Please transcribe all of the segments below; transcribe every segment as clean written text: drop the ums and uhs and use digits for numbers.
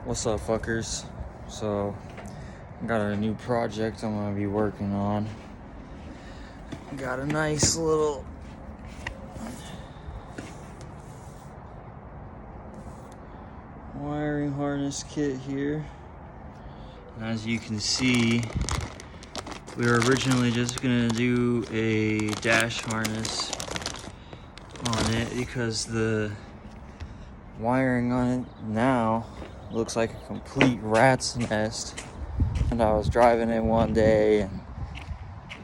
What's up, fuckers? So, got a new project I'm gonna be working on. Got a nice little wiring harness kit here. And as you can see, we were originally just gonna do a dash harness on it because the wiring on it now looks like a complete rat's nest. And I was driving it one day and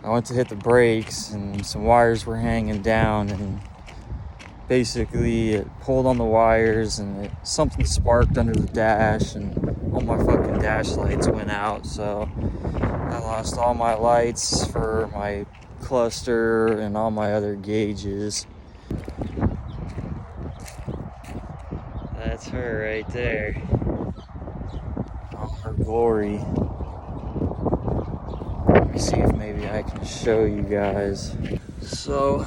I went to hit the brakes and some wires were hanging down, and basically it pulled on the wires and something sparked under the dash and all my fucking dash lights went out. So I lost all my lights for my cluster and all my other gauges. That's her right there. All her glory. Let me see if maybe I can show you guys. So,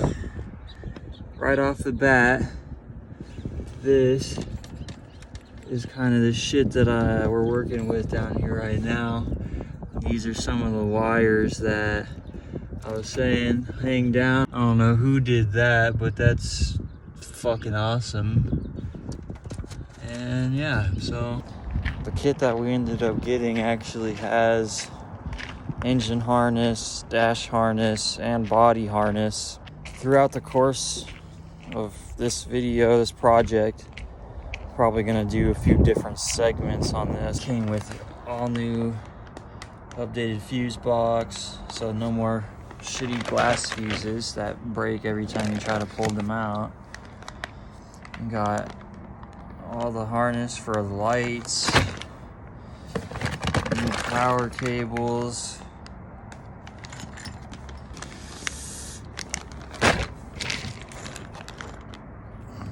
right off the bat, this is kind of the shit that we're working with down here right now. These are some of the wires that I was saying hang down. I don't know who did that, but that's fucking awesome. And yeah, so the kit that we ended up getting actually has engine harness, dash harness, and body harness. Throughout the course of this video, this project, probably gonna do a few different segments on this. Came with all new updated fuse box, so no more shitty glass fuses that break every time you try to pull them out. We got all the harness for the lights, new power cables,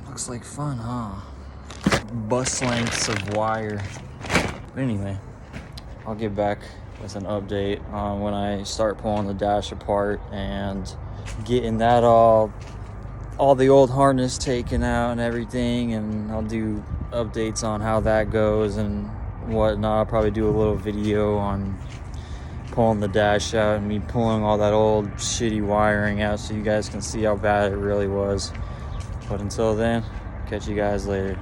looks like fun, huh? Bus lengths of wire. But anyway, I'll get back with an update on when I start pulling the dash apart and getting that all the old harness taken out and everything, and I'll do updates on how that goes and whatnot. I'll probably do a little video on pulling the dash out and me pulling all that old shitty wiring out so you guys can see how bad it really was. But until then, catch you guys later.